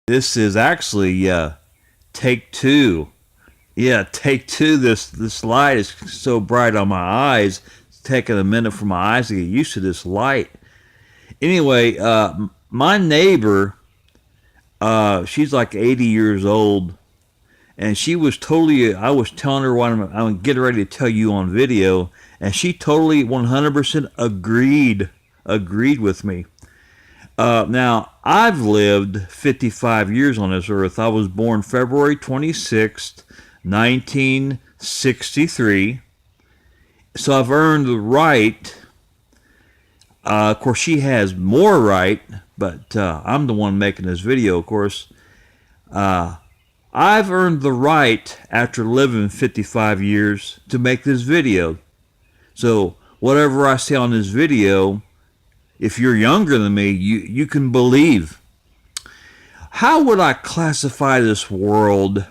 This is actually take two. Yeah, take two. This light is so bright on my eyes. It's taking a minute for my eyes to get used to this light. Anyway, my neighbor, she's like 80 years old, and she was totally. I was telling her what I'm getting ready to tell you on video, and she totally 100% agreed with me. Now, I've lived 55 years on this earth. I was born February 26th, 1963. So I've earned the right. Of course, she has more right, but I'm the one making this video, of course. I've earned the right, after living 55 years, to make this video. So whatever I say on this video, if you're younger than me, you can believe. How would I classify this world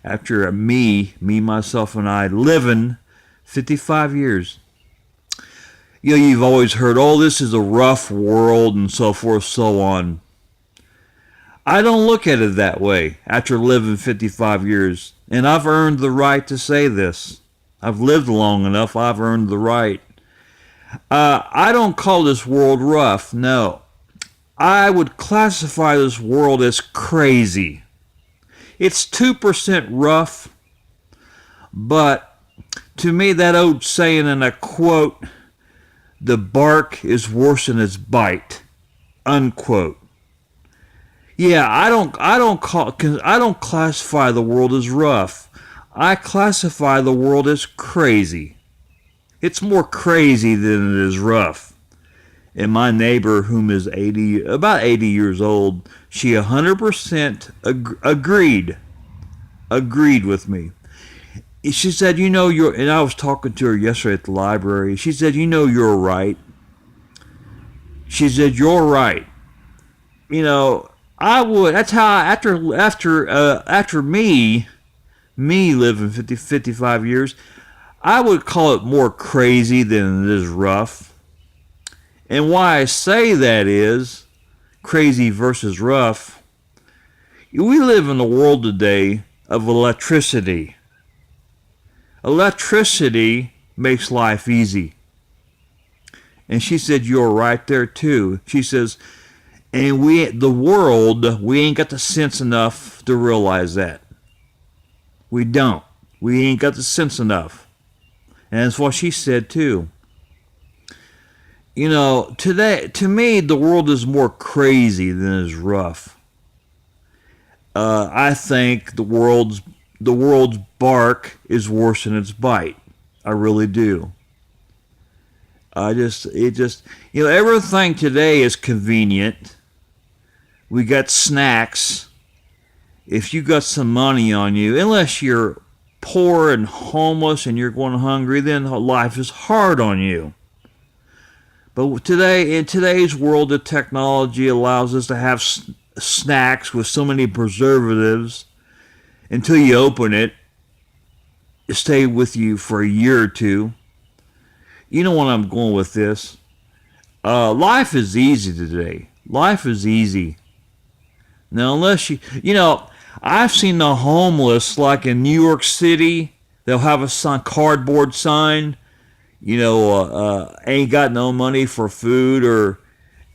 after myself, and I living 55 years? You know, you've always heard, oh, this is a rough world and so forth, so on. I don't look at it that way after living 55 years, and I've earned the right to say this. I've lived long enough, I've earned the right. I don't call this world rough, no. I would classify this world as crazy. It's 2% rough, but to me, that old saying, and I quote, the bark is worse than its bite, unquote. Yeah, I don't classify the world as rough. I classify the world as crazy. It's more crazy than it is rough. And my neighbor, whom is about 80 years old, she 100% agreed with me. She said, you know, and I was talking to her yesterday at the library. She said, you know, you're right. She said, you're right. You know, I would. That's how after me living 55 years, I would call it more crazy than it is rough. And why I say that is crazy versus rough. We live in a world today of electricity. Electricity makes life easy. And she said, you're right there too. She says, and we ain't got the sense enough to realize that. We don't. We ain't got the sense enough. And that's what she said too. You know, today, to me, the world is more crazy than it is rough. I think the world's bark is worse than its bite. I really do. You know, everything today is convenient. We got snacks. If you got some money on you, unless you're poor and homeless and you're going hungry, then life is hard on you. But today, in today's world, the technology allows us to have snacks with so many preservatives until you open it. It stay with you for a year or two. You know what I'm going with this. Life is easy today. Life is easy. Now, unless you know, I've seen the homeless, like in New York City, they'll have a cardboard sign, you know, ain't got no money for food, or,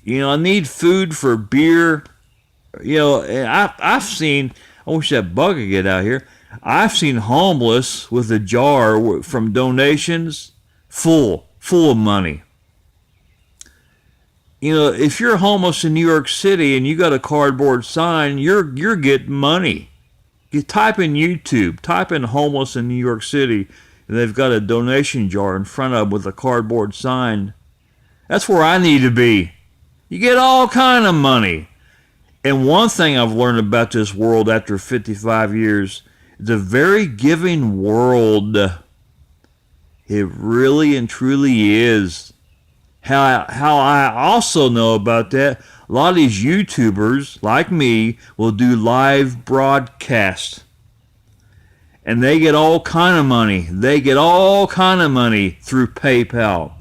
you know, I need food for beer. You know, and I've seen, I wish that bug could get out here. I've seen homeless with a jar from donations full of money. You know, if you're homeless in New York City and you got a cardboard sign, you're getting money. You type in YouTube, type in homeless in New York City, and they've got a donation jar in front of them with a cardboard sign. That's where I need to be. You get all kind of money. And one thing I've learned about this world after 55 years, it's a very giving world. It really and truly is. How I also know about that, a lot of these YouTubers, like me, will do live broadcasts. And they get all kind of money. They get all kind of money through PayPal.